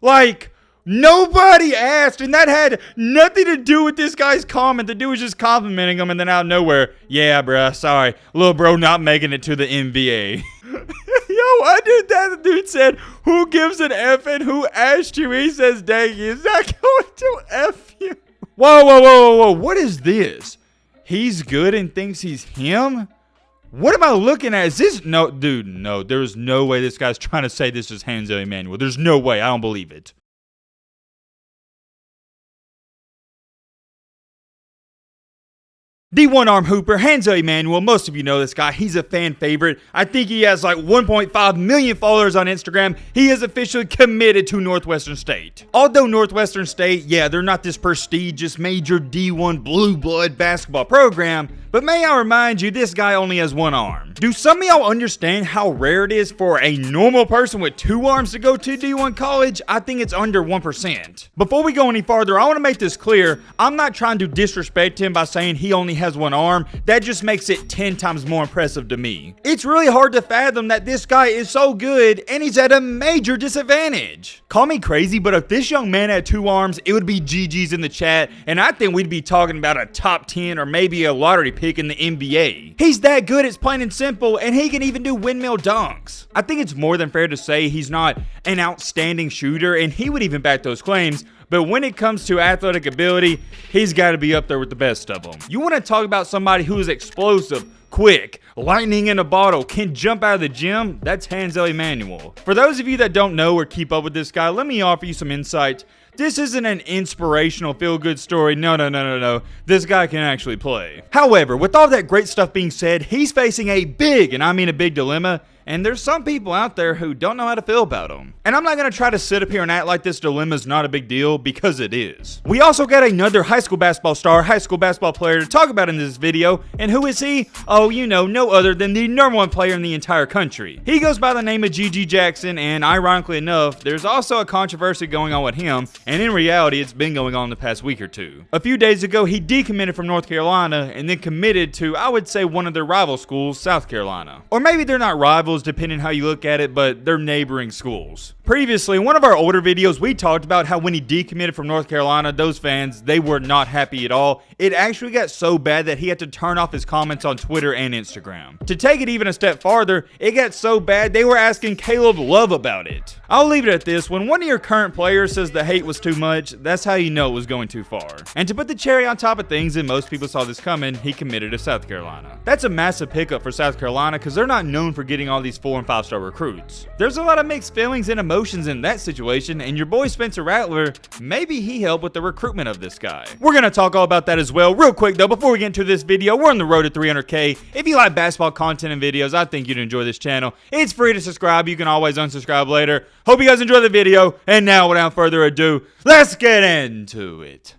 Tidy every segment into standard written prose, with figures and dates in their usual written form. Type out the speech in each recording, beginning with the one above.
Like, nobody asked, and that had nothing to do with this guy's comment. The dude was just complimenting him, and then out of nowhere, yeah, bruh, sorry, little bro not making it to the NBA. Yo, I did that. The dude said, who gives an F and who asked you? He says, dang, he's not going to F you. Whoa, whoa, whoa, whoa, whoa. What is this? He's good and thinks he's him? What am I looking at? Is this? No, dude, no. There's no way this guy's trying to say this is Hansel Enmanuel. There's no way. I don't believe it. D1 arm hooper, Hansel Enmanuel, most of you know this guy, he's a fan favorite. I think he has like 1.5 million followers on Instagram. He is officially committed to Northwestern State. Although Northwestern State, yeah, they're not this prestigious major D1 blue blood basketball program, but may I remind you, this guy only has one arm. Do some of y'all understand how rare it is for a normal person with two arms to go to D1 college? I think it's under 1%. Before we go any farther, I want to make this clear. I'm not trying to disrespect him by saying he only has one arm. That just makes it 10 times more impressive to me. It's really hard to fathom that this guy is so good and he's at a major disadvantage. Call me crazy, but if this young man had two arms, it would be GG's in the chat, and I think we'd be talking about a top 10 or maybe a lottery pick in the NBA. He's that good, it's plain and simple, and he can even do windmill dunks. I think it's more than fair to say he's not an outstanding shooter, and he would even back those claims. But when it comes to athletic ability, he's got to be up there with the best of them. You want to talk about somebody who is explosive, quick, lightning in a bottle, can jump out of the gym? That's Hansel Enmanuel. For those of you that don't know or keep up with this guy, let me offer you some insight. This isn't an inspirational feel-good story. No. This guy can actually play. However, with all that great stuff being said, he's facing a big, and I mean a big dilemma, and there's some people out there who don't know how to feel about him. And I'm not going to try to sit up here and act like this dilemma is not a big deal, because it is. We also got another high school basketball star, high school basketball player to talk about in this video, and who is he? Oh, you know, no other than the #1 player in the entire country. He goes by the name of G.G. Jackson, and ironically enough, there's also a controversy going on with him, and in reality, it's been going on the past week or two. A few days ago, he decommitted from North Carolina, and then committed to, I would say, one of their rival schools, South Carolina. Or maybe they're not rivals, depending how you look at it, but they're neighboring schools. Previously, in one of our older videos, we talked about how when he decommitted from North Carolina, those fans, they were not happy at all. It actually got so bad that he had to turn off his comments on Twitter and Instagram. To take it even a step farther, it got so bad they were asking Caleb Love about it. I'll leave it at this. When one of your current players says the hate was too much, that's how you know it was going too far. And to put the cherry on top of things, and most people saw this coming, he committed to South Carolina. That's a massive pickup for South Carolina because they're not known for getting all these 4- and 5-star recruits. There's a lot of mixed feelings and emotions in that situation, and your boy Spencer Rattler, maybe he helped with the recruitment of this guy. We're going to talk all about that as well. Real quick though, before we get into this video, we're on the road to 300K. If you like basketball content and videos, I think you'd enjoy this channel. It's free to subscribe. You can always unsubscribe later. Hope you guys enjoy the video, and now without further ado, let's get into it.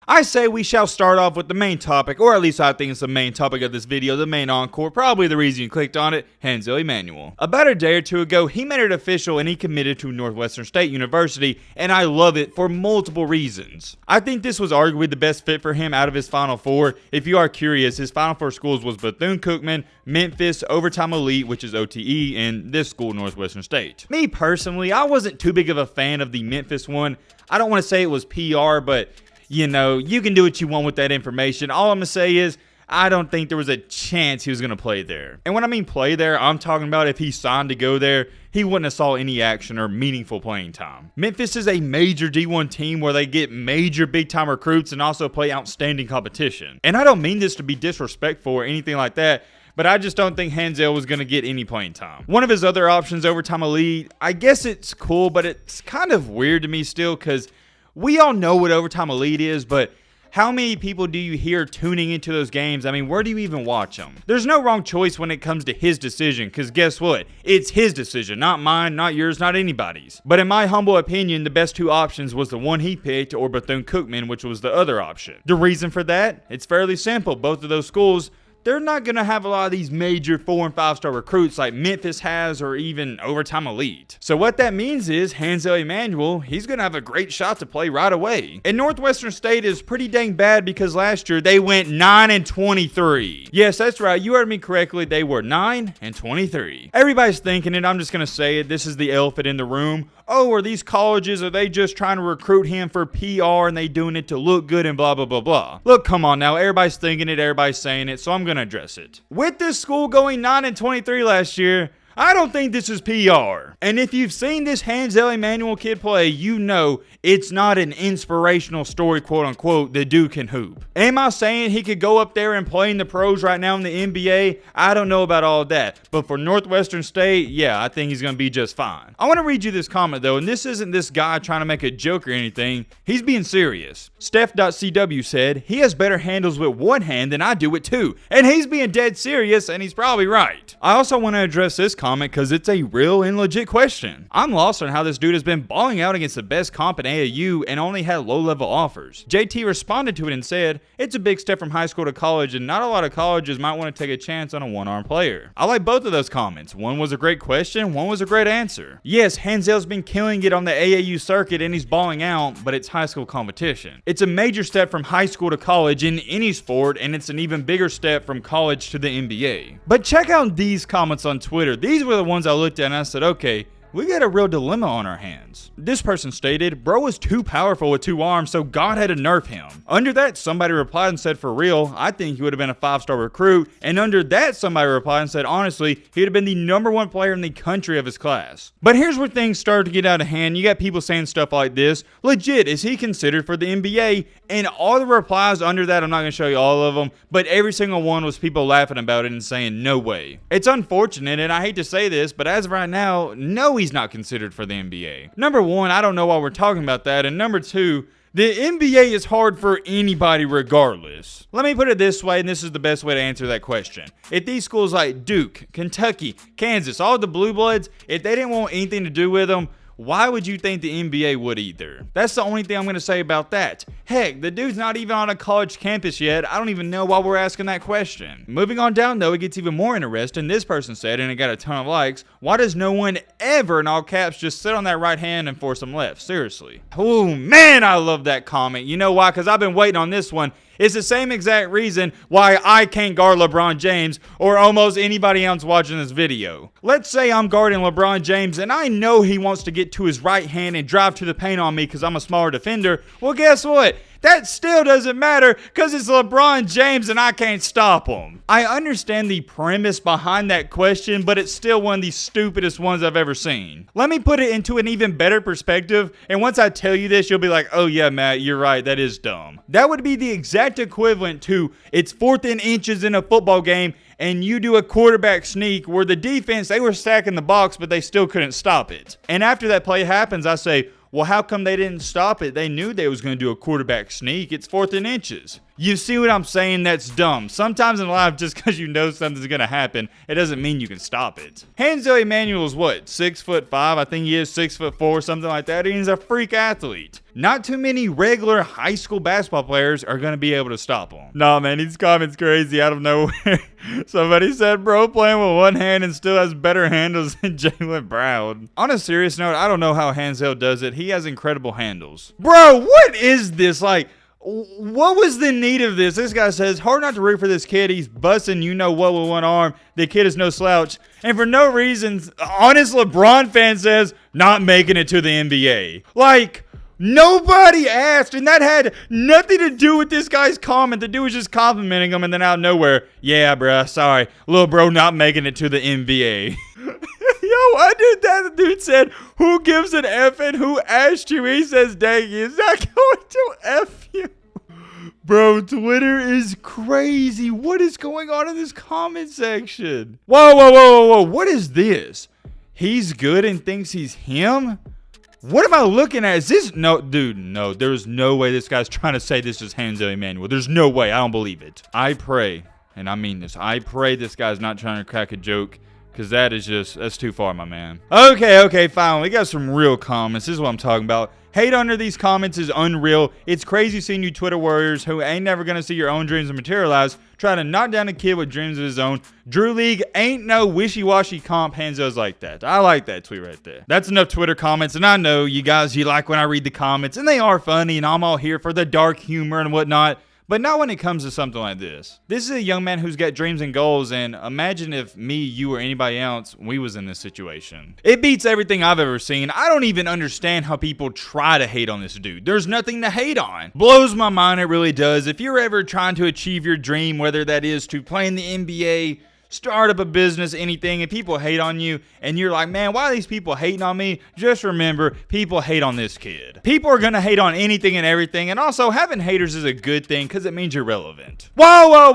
I say we shall start off with the main topic, or at least I think it's the main topic of this video, the main encore, probably the reason you clicked on it, Hansel Enmanuel. About a day or two ago, he made it official and he committed to Northwestern State University, and I love it for multiple reasons. I think this was arguably the best fit for him out of his Final Four. If you are curious, his Final Four schools was Bethune-Cookman, Memphis, Overtime Elite, which is OTE, and this school, Northwestern State. Me personally, I wasn't too big of a fan of the Memphis one. I don't want to say it was PR, but you know, you can do what you want with that information. All I'm going to say is, I don't think there was a chance he was going to play there. And when I mean play there, I'm talking about if he signed to go there, he wouldn't have saw any action or meaningful playing time. Memphis is a major D1 team where they get major big-time recruits and also play outstanding competition. And I don't mean this to be disrespectful or anything like that, but I just don't think Hansel was going to get any playing time. One of his other options, Overtime Elite, I guess it's cool, but it's kind of weird to me still because we all know what Overtime Elite is, but how many people do you hear tuning into those games? I mean, where do you even watch them? There's no wrong choice when it comes to his decision, because guess what? It's his decision, not mine, not yours, not anybody's. But in my humble opinion, the best two options was the one he picked or Bethune-Cookman, which was the other option. The reason for that? It's fairly simple. Both of those schools, they're not going to have a lot of these major 4 and 5 star recruits like Memphis has or even overtime elite. So what that means is Hansel Enmanuel, he's going to have a great shot to play right away. And Northwestern State is pretty dang bad because last year they went 9-23. Yes, that's right. You heard me correctly. They were 9-23. Everybody's thinking it. I'm just going to say it. This is the elephant in the room. Oh, are these colleges, are they just trying to recruit him for PR and they doing it to look good and blah, blah, blah, blah. Look, come on now. Everybody's thinking it. Everybody's saying it. So I'm going to address it. With this school going 9-23 last year, I don't think this is PR. And if you've seen this Hansel Enmanuel kid play, you know it's not an inspirational story, quote unquote, the dude can hoop. Am I saying he could go up there and play in the pros right now in the NBA? I don't know about all that. But for Northwestern State, yeah, I think he's going to be just fine. I want to read you this comment though, and this isn't this guy trying to make a joke or anything. He's being serious. Steph.cw said, he has better handles with one hand than I do with two. And he's being dead serious, and he's probably right. I also want to address this comment because it's a real and legit question. I'm lost on how this dude has been balling out against the best comp in AAU and only had low-level offers. JT responded to it and said, it's a big step from high school to college, and not a lot of colleges might want to take a chance on a one-arm player. I like both of those comments. One was a great question, one was a great answer. Yes, Hansel's been killing it on the AAU circuit and he's balling out, but it's high school competition. It's a major step from high school to college in any sport, and it's an even bigger step from college to the NBA. But check out these comments on Twitter. These were the ones I looked at and I said, okay, we got a real dilemma on our hands. This person stated, bro was too powerful with two arms, so God had to nerf him. Under that, somebody replied and said, for real, I think he would have been a 5-star recruit. And under that, somebody replied and said, honestly, he'd have been the #1 player in the country of his class. But here's where things started to get out of hand. You got people saying stuff like this. Legit, is he considered for the NBA? And all the replies under that, I'm not going to show you all of them, but every single one was people laughing about it and saying, no way. It's unfortunate, and I hate to say this, but as of right now, no, he's not considered for the NBA. Number one, I don't know why we're talking about that. And number two, the NBA is hard for anybody regardless. Let me put it this way, and this is the best way to answer that question. If these schools like Duke, Kentucky, Kansas, all the Blue Bloods, if they didn't want anything to do with them, why would you think the NBA would either? That's the only thing I'm going to say about that. Heck, the dude's not even on a college campus yet. I don't even know why we're asking that question. Moving on down though, it gets even more interesting. This person said, and it got a ton of likes, why does no one ever, in all caps, just sit on that right hand and force them left? Seriously. Oh man, I love that comment. You know why? Because I've been waiting on this one. It's the same exact reason why I can't guard LeBron James or almost anybody else watching this video. Let's say I'm guarding LeBron James and I know he wants to get to his right hand and drive to the paint on me because I'm a smaller defender. Well, guess what? That still doesn't matter because it's LeBron James and I can't stop him. I understand the premise behind that question, but it's still one of the stupidest ones I've ever seen. Let me put it into an even better perspective, and once I tell you this, you'll be like, oh yeah, Matt, you're right, that is dumb. That would be the exact equivalent to it's 4th and inches in a football game, and you do a quarterback sneak where the defense, they were stacking the box, but they still couldn't stop it. And after that play happens, I say, well, how come they didn't stop it? They knew they was going to do a quarterback sneak. It's 4th and inches. You see what I'm saying? That's dumb. Sometimes in life, just because you know something's going to happen, it doesn't mean you can stop it. Hansel Enmanuel is what? 6'5"? I think he is 6'4", something like that. He's a freak athlete. Not too many regular high school basketball players are going to be able to stop him. Nah, man, these comments crazy out of nowhere. Somebody said, bro playing with one hand and still has better handles than Jaylen Brown. On a serious note, I don't know how Hansel does it. He has incredible handles. Bro, what is this? Like, what was the need of this? This guy says, hard not to root for this kid. He's busting you know what with one arm. The kid is no slouch. And for no reason, honest LeBron fan says, not making it to the NBA. Like, nobody asked, and that had nothing to do with this guy's comment. The dude was just complimenting him, and then out of nowhere, yeah, bruh, sorry, little bro not making it to the NBA. Yo, I did that. The dude said, who gives an F and who asked you? He says, dang, he's not going to F you. Bro, Twitter is crazy. What is going on in this comment section? Whoa. What is this? He's good and thinks he's him? What am I looking at? Is this? No, dude, no. There's no way this guy's trying to say this is Hansel Enmanuel. There's no way. I don't believe it. I pray, and I mean this, I pray this guy's not trying to crack a joke Because that's too far, my man. Okay, fine. We got some real comments. This is what I'm talking about. Hate under these comments is unreal. It's crazy seeing you Twitter warriors who ain't never gonna see your own dreams materialize try to knock down a kid with dreams of his own. Drew League ain't no wishy-washy comp. Hansel's like that. I like that tweet right there. That's enough Twitter comments, and I know you guys, you like when I read the comments, and they are funny, and I'm all here for the dark humor and whatnot. But not when it comes to something like this. This is a young man who's got dreams and goals, and imagine if me, you, or anybody else, we was in this situation. It beats everything I've ever seen. I don't even understand how people try to hate on this dude. There's nothing to hate on. Blows my mind, it really does. If you're ever trying to achieve your dream, whether that is to play in the NBA, start up a business, anything, and people hate on you, and you're like, man, why are these people hating on me? Just remember, people hate on this kid. People are gonna hate on anything and everything, and also having haters is a good thing because it means you're relevant. Whoa,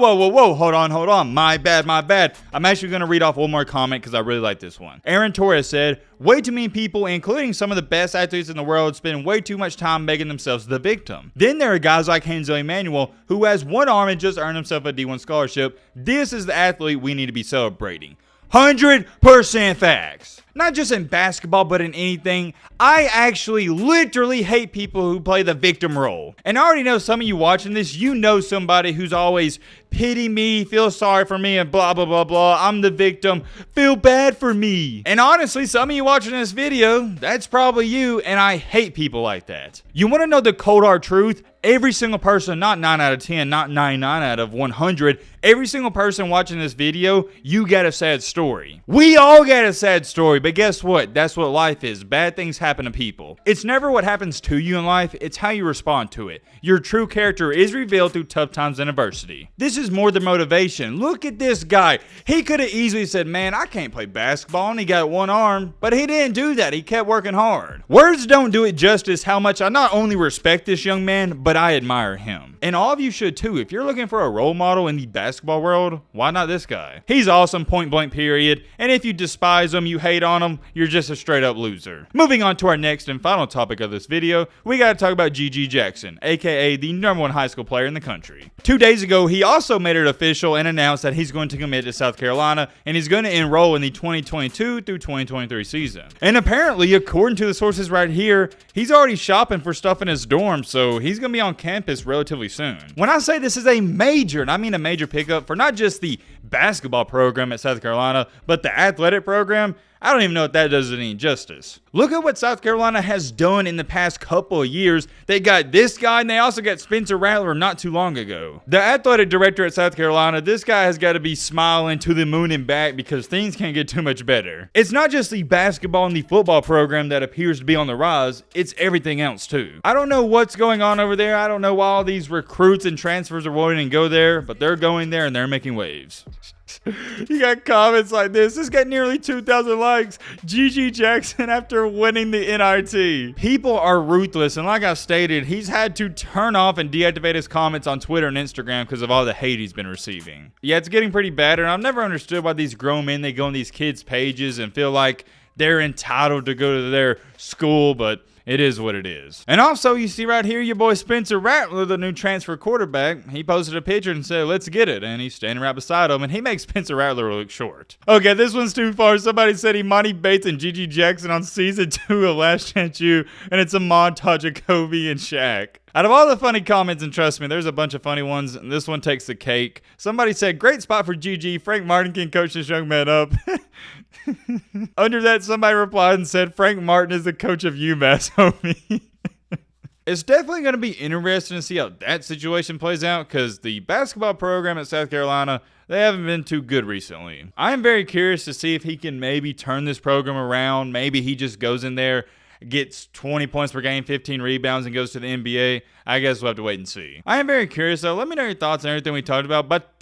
hold on, my bad. I'm actually gonna read off one more comment because I really like this one. Aaron Torres said, way too many people, including some of the best athletes in the world, spend way too much time making themselves the victim. Then there are guys like Hansel Enmanuel, who has one arm and just earned himself a D1 scholarship. This is the athlete we need to be celebrating. 100% facts. Not just in basketball, but in anything. I actually literally hate people who play the victim role. And I already know some of you watching this, you know somebody who's always pity me, feel sorry for me, and blah, blah, blah, blah. I'm the victim. Feel bad for me. And honestly, some of you watching this video, that's probably you, and I hate people like that. You want to know the cold hard truth? Every single person, not 9 out of 10, not 99 out of 100, every single person watching this video, you got a sad story. We all got a sad story, but guess what? That's what life is. Bad things happen to people. It's never what happens to you in life, it's how you respond to it. Your true character is revealed through tough times and adversity. This is more than motivation. Look at this guy. He could have easily said, man, I can't play basketball, and he got one arm, but he didn't do that. He kept working hard. Words don't do it justice how much I not only respect this young man, but I admire him. And all of you should too. If you're looking for a role model in the basketball world, why not this guy? He's awesome, point blank period. And if you despise him, you hate on him, you're just a straight up loser. Moving on to our next and final topic of this video, we gotta talk about G.G. Jackson, aka the #1 high school player in the country. 2 days ago, he also made it official and announced that he's going to commit to South Carolina and he's going to enroll in the 2022 through 2023 season. And apparently, according to the sources right here, he's already shopping for stuff in his dorm, so he's gonna be on campus relatively soon. When I say this is a major, and I mean a major pickup for not just the basketball program at South Carolina, but the athletic program, I don't even know if that does it any justice. Look at what South Carolina has done in the past couple of years. They got this guy, and they also got Spencer Rattler not too long ago. The athletic director at South Carolina, this guy has got to be smiling to the moon and back because things can't get too much better. It's not just the basketball and the football program that appears to be on the rise, it's everything else too. I don't know what's going on over there. I don't know why all these recruits and transfers are wanting to go there, but they're going there and they're making waves. You got comments like this. This got nearly 2,000 likes. G.G. Jackson after winning the NIT. People are ruthless, and like I stated, he's had to turn off and deactivate his comments on Twitter and Instagram because of all the hate he's been receiving. Yeah, it's getting pretty bad, and I've never understood why these grown men, they go on these kids' pages and feel like they're entitled to go to their school, but it is what it is. And also, you see right here, your boy Spencer Rattler, the new transfer quarterback, he posted a picture and said, let's get it. And he's standing right beside him, and he makes Spencer Rattler look short. Okay, this one's too far. Somebody said Imani Bates and G.G. Jackson on season 2 of Last Chance U, and it's a montage of Kobe and Shaq. Out of all the funny comments, and trust me, there's a bunch of funny ones, and this one takes the cake. Somebody said, great spot for GG. Frank Martin can coach this young man up. Under that, somebody replied and said, Frank Martin is the coach of UMass, homie. It's definitely going to be interesting to see how that situation plays out because the basketball program at South Carolina, they haven't been too good recently. I am very curious to see if he can maybe turn this program around. Maybe he just goes in there, gets 20 points per game, 15 rebounds, and goes to the NBA. I guess we'll have to wait and see. I am very curious, though. Let me know your thoughts on everything we talked about. But